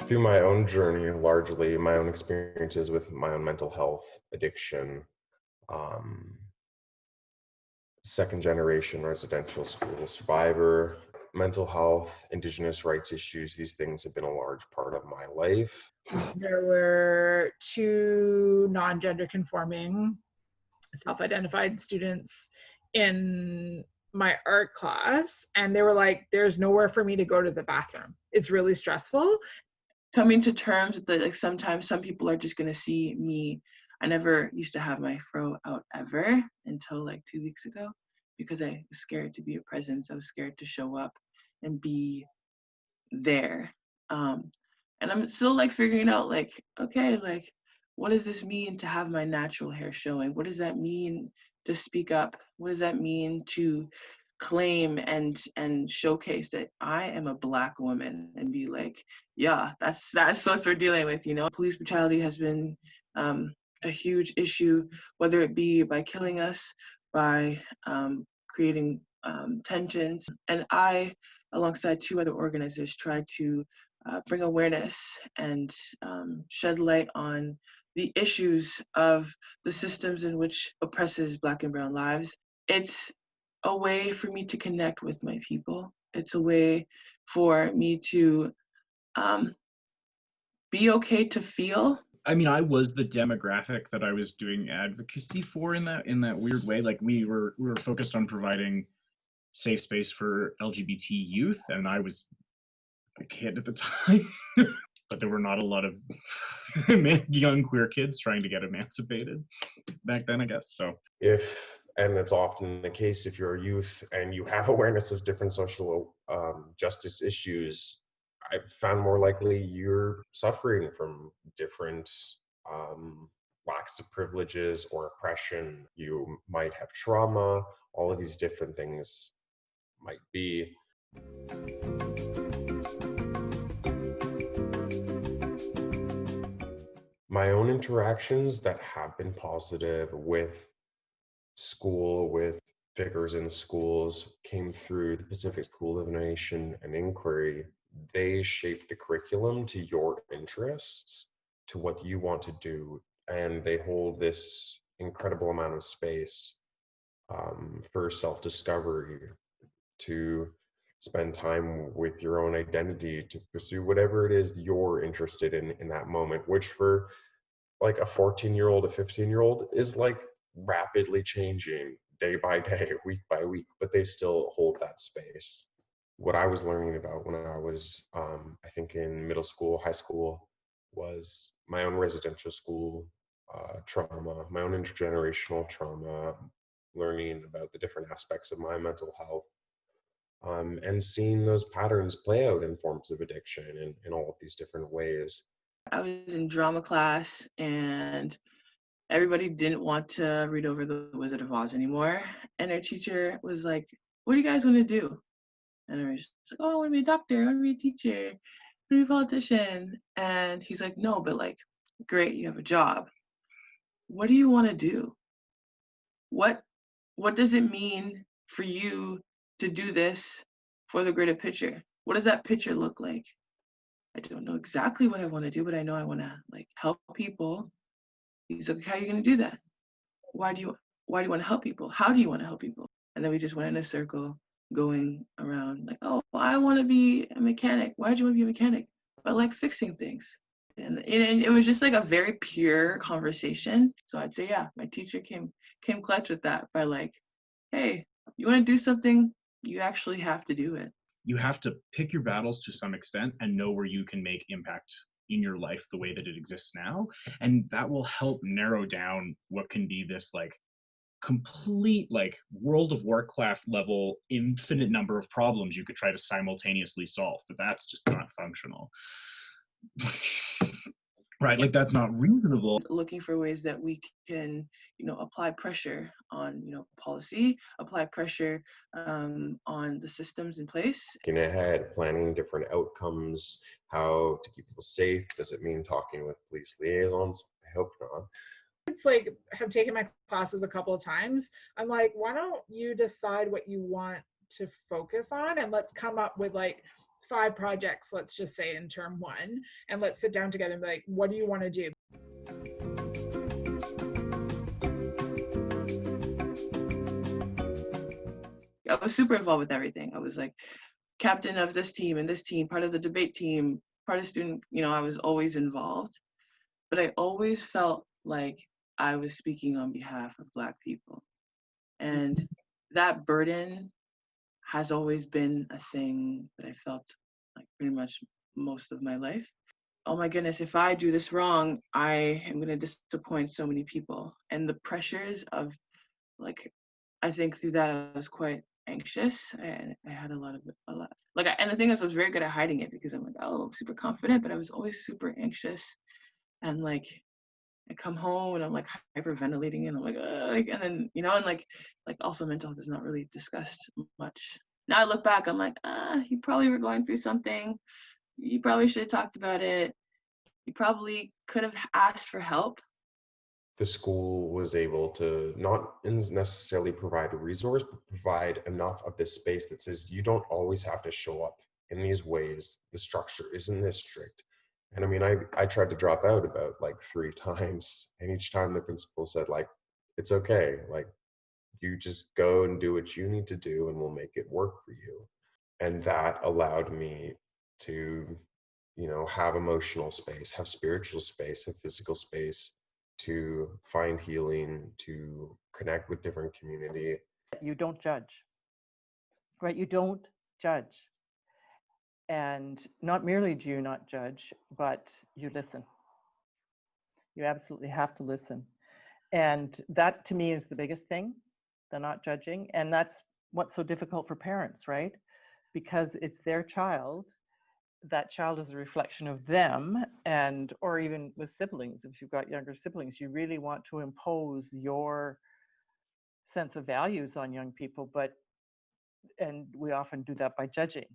through my own journey, largely my own experiences with my own mental health, addiction, um, second generation residential school survivor, mental health, Indigenous rights issues, these things have been a large part of my life. There were two non-gender conforming self-identified students in my art class, and they were like, there's nowhere for me to go to the bathroom. It's really stressful. Coming to terms with that, like, sometimes some people are just going to see me. I never used to have my fro out ever until like 2 weeks ago because I was scared to be a presence. I was scared to show up and be there. And I'm still like figuring out, like, okay, like, what does this mean to have my natural hair showing? What does that mean to speak up? What does that mean to claim and showcase that I am a Black woman and be like, yeah, that's what we're dealing with, you know? Police brutality has been a huge issue, whether it be by killing us, by creating tensions. And I, alongside two other organizers, tried to bring awareness and shed light on the issues of the systems in which oppresses Black and brown lives. It's a way for me to connect with my people. It's a way for me to be okay to feel. I mean, I was the demographic that I was doing advocacy for in that weird way. Like we were focused on providing safe space for LGBT youth, and I was a kid at the time. But there were not a lot of young queer kids trying to get emancipated back then, I guess. So And it's often the case, if you're a youth and you have awareness of different social justice issues, I've found more likely you're suffering from different lacks of privileges or oppression. You might have trauma, all of these different things might be. My own interactions that have been positive with school, with figures in schools, came through the Pacific School of Innovation and Inquiry. They shape the curriculum to your interests, to what you want to do, and they hold this incredible amount of space for self-discovery, to spend time with your own identity, to pursue whatever it is you're interested in that moment, which for like a 14-year-old, a 15-year-old is like rapidly changing day by day, week by week, but they still hold that space. What I was learning about when I was, I think in middle school, high school, was my own residential school trauma, my own intergenerational trauma, learning about the different aspects of my mental health, and seeing those patterns play out in forms of addiction in all of these different ways. I was in drama class and everybody didn't want to read over The Wizard of Oz anymore. And our teacher was like, what do you guys want to do? And I was just like, oh, I want to be a doctor, I want to be a teacher, I want to be a politician. And he's like, no, but like, great, you have a job. What do you want to do? What does it mean for you to do this for the greater picture? What does that picture look like? I don't know exactly what I want to do, but I know I want to like help people. He's like, how are you going to do that? Why do you want to help people? How do you want to help people? And then we just went in a circle going around like, oh, I want to be a mechanic. Why do you want to be a mechanic? I like fixing things. And it was just like a very pure conversation. So I'd say, yeah, my teacher came clutch with that by like, hey, you want to do something, you actually have to do it. You have to pick your battles to some extent and know where you can make impact in your life the way that it exists now. And that will help narrow down what can be this like complete like World of Warcraft level infinite number of problems you could try to simultaneously solve, but that's just not functional. Right, like that's not reasonable. Looking for ways that we can, apply pressure on, policy, apply pressure on the systems in place. Looking ahead, planning different outcomes, how to keep people safe. Does it mean talking with police liaisons? I hope not. It's like, have taken my classes a couple of times. I'm like, why don't you decide what you want to focus on, and let's come up with like 5 projects, let's just say in term 1, and let's sit down together and be like, what do you want to do? I was super involved with everything. I was like captain of this team and this team, part of the debate team, part of student, I was always involved. But I always felt like I was speaking on behalf of Black people. And that burden has always been a thing that I felt like pretty much most of my life. Oh my goodness, if I do this wrong, I am going to disappoint so many people. And the pressures of, like, I think through that I was quite anxious, and I had a lot. And the thing is, I was very good at hiding it because I'm like, oh, I'm super confident, but I was always super anxious. And like, I come home and I'm like hyperventilating, and I'm like, and then, and like also mental health is not really discussed much. Now I look back, I'm like, you probably were going through something. You probably should have talked about it. You probably could have asked for help. The school was able to not necessarily provide a resource, but provide enough of this space that says you don't always have to show up in these ways. The structure isn't this strict. And I mean, I tried to drop out about like 3 times, and each time the principal said, like, it's okay, like, you just go and do what you need to do and we'll make it work for you. And that allowed me to, have emotional space, have spiritual space, have physical space, to find healing, to connect with different community. You don't judge, right? You don't judge. And not merely do you not judge, but you listen. You absolutely have to listen. And that to me is the biggest thing, the not judging. And that's what's so difficult for parents, right? Because it's their child. That child is a reflection of them, and or even with siblings, if you've got younger siblings, you really want to impose your sense of values on young people, and we often do that by judging.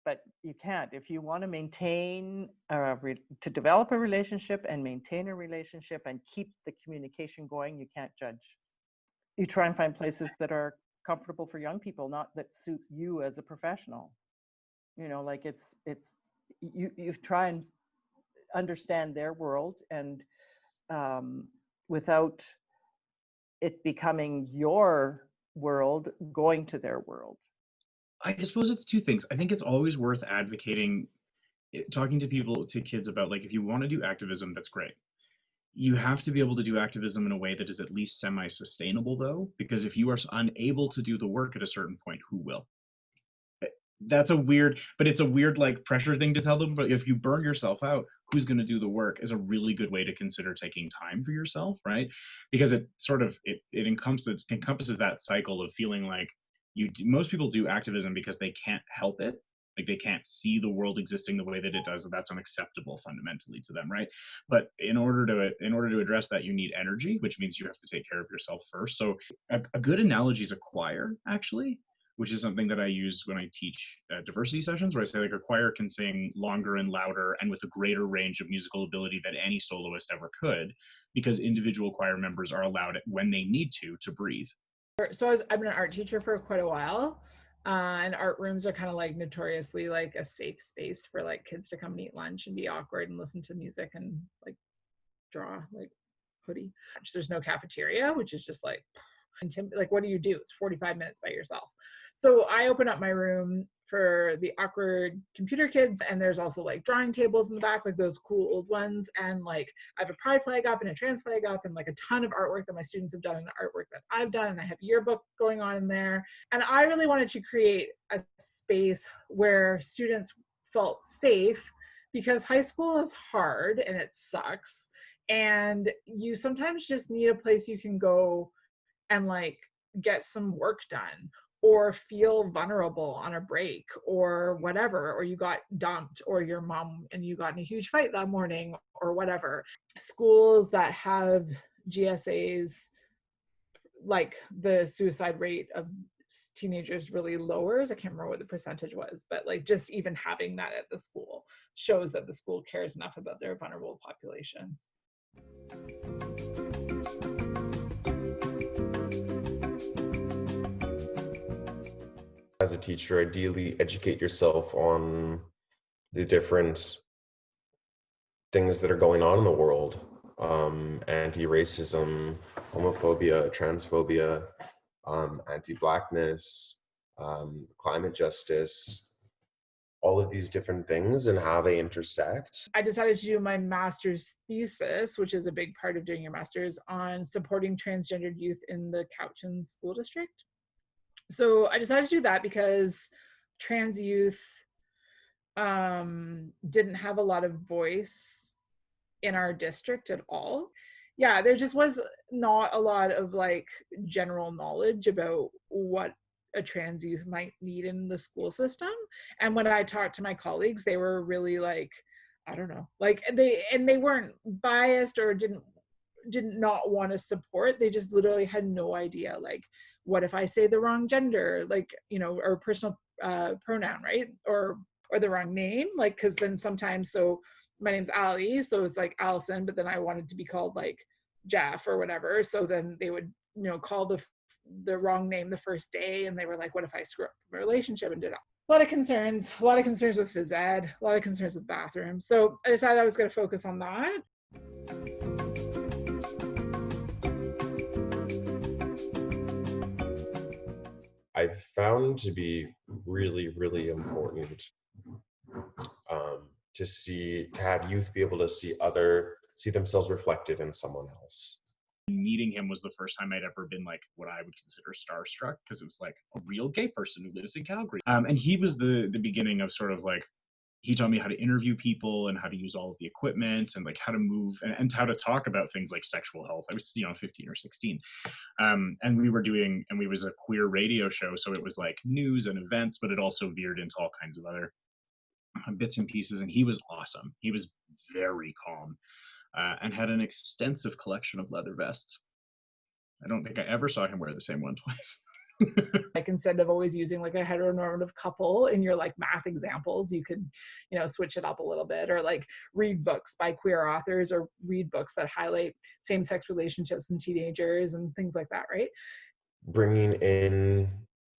But you can't. If you want to maintain, to develop a relationship and maintain a relationship and keep the communication going, you can't judge. You try and find places that are comfortable for young people, not that suit you as a professional. Like you try and understand their world, and without it becoming your world, going to their world. I suppose it's 2 things. I think it's always worth advocating, talking to kids about, like, if you want to do activism, that's great. You have to be able to do activism in a way that is at least semi-sustainable, though, because if you are unable to do the work at a certain point, who will? It's a weird like pressure thing to tell them, but if you burn yourself out, who's going to do the work is a really good way to consider taking time for yourself, right? Because it sort of it encompasses that cycle of feeling like most people do activism because they can't help it, like they can't see the world existing the way that it does, and that's unacceptable fundamentally to them, right? But in order to address that, you need energy, which means you have to take care of yourself first. So a good analogy is a choir, actually, which is something that I use when I teach diversity sessions, where I say, like, a choir can sing longer and louder and with a greater range of musical ability than any soloist ever could, because individual choir members are allowed, when they need to breathe. So I've been an art teacher for quite a while, and art rooms are kind of like notoriously like a safe space for like kids to come and eat lunch and be awkward and listen to music and like draw, like hoodie. There's no cafeteria, which is just like what do you do? It's 45 minutes by yourself. So I open up my room for the awkward computer kids, and there's also like drawing tables in the back, like those cool old ones, and like I have a pride flag up and a trans flag up and like a ton of artwork that my students have done and artwork that I've done, and I have yearbook going on in there. And I really wanted to create a space where students felt safe, because high school is hard and it sucks, and you sometimes just need a place you can go and like get some work done, or feel vulnerable on a break, or whatever, or you got dumped, or your mom and you got in a huge fight that morning, or whatever. Schools that have GSAs, like the suicide rate of teenagers really lowers. I can't remember what the percentage was, but like just even having that at the school shows that the school cares enough about their vulnerable population. as a teacher, ideally educate yourself on the different things that are going on in the world. Anti-racism, homophobia, transphobia, anti-blackness, climate justice, all of these different things and how they intersect. I decided to do my master's thesis, which is a big part of doing your master's, on supporting transgendered youth in the Cowichan School District. So I decided to do that because trans youth didn't have a lot of voice in our district at all. Yeah, there just was not a lot of like general knowledge about what a trans youth might need in the school system. And when I talked to my colleagues, they were really like, I don't know, like they weren't biased or didn't not want to support. They just literally had no idea, like, what if I say the wrong gender, like, you know, or personal pronoun, right, or the wrong name, like, because then sometimes, so my name's Ali, so it's like Allison, but then I wanted to be called like Jeff or whatever, so then they would, you know, call the wrong name the first day, and they were like, what if I screw up the relationship, and did a lot of concerns with phys ed, a lot of concerns with bathrooms. So I decided I was going to focus on that. I've found to be really, really important to have youth be able to see themselves reflected in someone else. Meeting him was the first time I'd ever been like what I would consider starstruck, because it was like a real gay person who lives in Calgary. And he was the beginning of sort of like, he taught me how to interview people and how to use all of the equipment and like how to move and how to talk about things like sexual health. I was, 15 or 16. And we was a queer radio show. So it was like news and events, but it also veered into all kinds of other bits and pieces. And he was awesome. He was very calm and had an extensive collection of leather vests. I don't think I ever saw him wear the same one twice. Like, instead of always using like a heteronormative couple in your like math examples, you could, you know, switch it up a little bit, or like read books by queer authors, or read books that highlight same-sex relationships in teenagers and things like that, right? Bringing in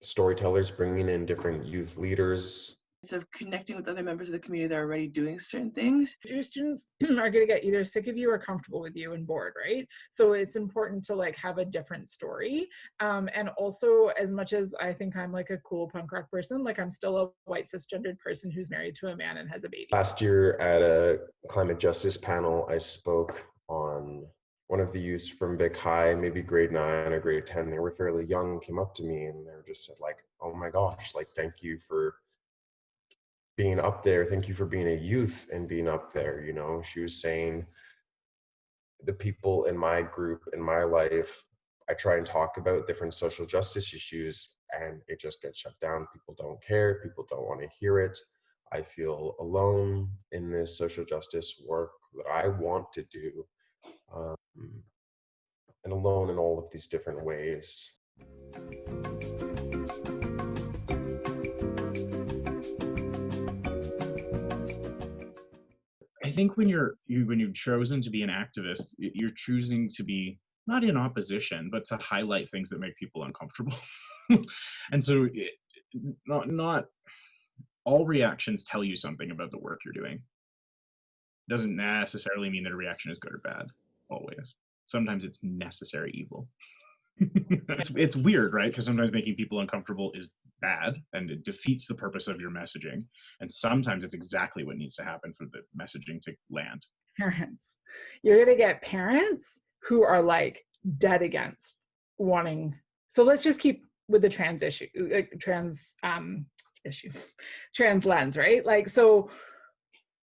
storytellers, bringing in different youth leaders. Of connecting with other members of the community that are already doing certain things. Your students are going to get either sick of you or comfortable with you and bored, right? So it's important to like have a different story. And also, as much as I think I'm like a cool punk rock person, like I'm still a white cisgendered person who's married to a man and has a baby. Last year at a climate justice panel, I spoke on one of the youths from Vic High, maybe grade 9 or grade 10. They were fairly young, came up to me and they were just said like, oh my gosh, like, thank you for being up there. Thank you for being a youth and being up there. You know, she was saying, the people in my group, in my life, I try and talk about different social justice issues and it just gets shut down. People don't care. People don't want to hear it. I feel alone in this social justice work that I want to do, and alone in all of these different ways. I think when you've chosen to be an activist, you're choosing to be not in opposition, but to highlight things that make people uncomfortable. And so not all reactions tell you something about the work you're doing. Doesn't necessarily mean that a reaction is good or bad, always. Sometimes it's necessary evil. It's weird, right? Because sometimes making people uncomfortable is bad and it defeats the purpose of your messaging. And sometimes it's exactly what needs to happen for the messaging to land. Parents. You're going to get parents who are like dead against wanting. So let's just keep with the trans issue, like trans lens, right? Like, so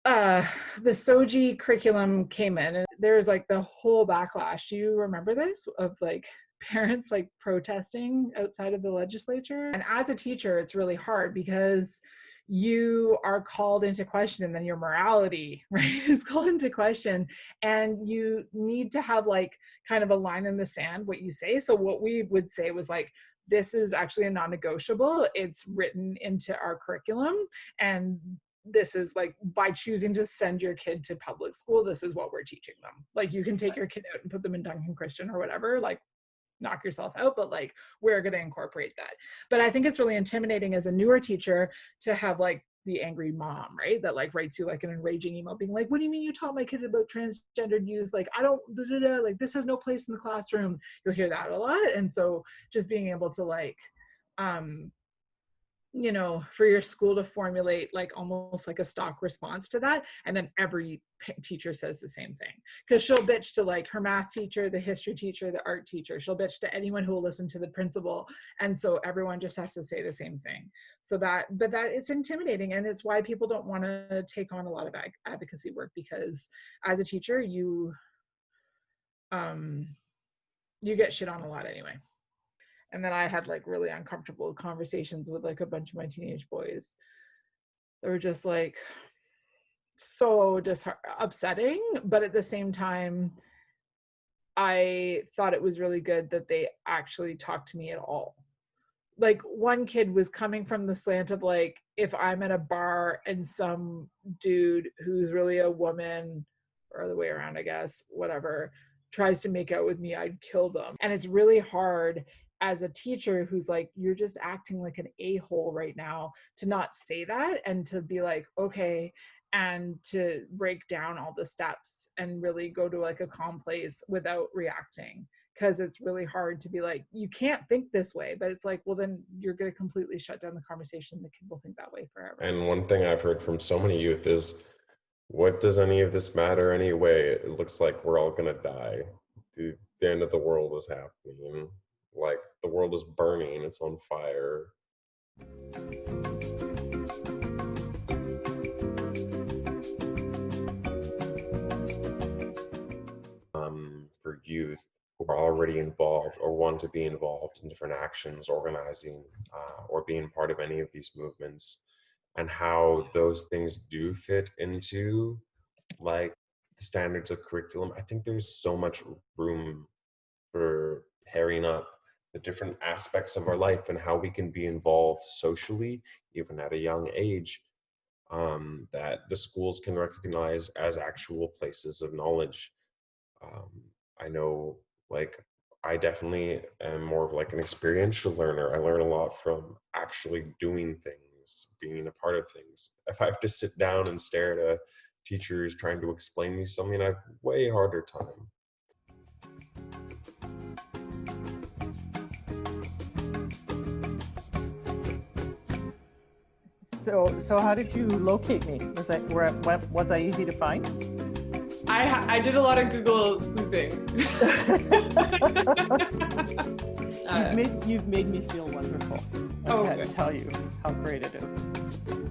the SOGI curriculum came in and there's like the whole backlash. Do you remember this, of like parents like protesting outside of the legislature? And as a teacher, it's really hard because you are called into question, and then your morality, right, is called into question, and you need to have like kind of a line in the sand what you say. So what we would say was like, this is actually a non-negotiable. It's written into our curriculum, and this is like, by choosing to send your kid to public school, this is what we're teaching them. Like, you can take your kid out and put them in Duncan Christian or whatever, like, knock yourself out, but like we're going to incorporate that. But I think it's really intimidating as a newer teacher to have like the angry mom, right, that like writes you like an enraging email being like, what do you mean you taught my kid about transgendered youth, like I don't like this has no place in the classroom. You'll hear that a lot. And so just being able to like you know, for your school to formulate like almost like a stock response to that, and then every teacher says the same thing, because she'll bitch to like her math teacher, the history teacher, the art teacher, she'll bitch to anyone who will listen to the principal, and so everyone just has to say the same thing. So that, but that, it's intimidating, and it's why people don't want to take on a lot of advocacy work, because as a teacher you get shit on a lot anyway. And then I had like really uncomfortable conversations with like a bunch of my teenage boys. They were just like so upsetting, but at the same time, I thought it was really good that they actually talked to me at all. Like one kid was coming from the slant of like, if I'm at a bar and some dude who's really a woman, or the way around, I guess, whatever, tries to make out with me, I'd kill them. And it's really hard as a teacher who's like, you're just acting like an a-hole right now, to not say that and to be like, okay, and to break down all the steps and really go to like a calm place without reacting. Because it's really hard to be like, you can't think this way, but it's like, well, then you're going to completely shut down the conversation. The kid will think that way forever. And one thing I've heard from so many youth is, what does any of this matter anyway? It looks like we're all going to die. The end of the world is happening. Like the world is burning, it's on fire. For youth who are already involved or want to be involved in different actions, organizing, or being part of any of these movements, and how those things do fit into like the standards of curriculum. I think there's so much room for pairing up the different aspects of our life and how we can be involved socially, even at a young age, that the schools can recognize as actual places of knowledge. I know, like, I definitely am more of like an experiential learner. I learn a lot from actually doing things, being a part of things. If I have to sit down and stare at a teacher who's trying to explain me something, I have a way harder time. So how did you locate me? Was I easy to find? I did a lot of Google sleuthing. You've made me feel wonderful. I can't tell you how great it is.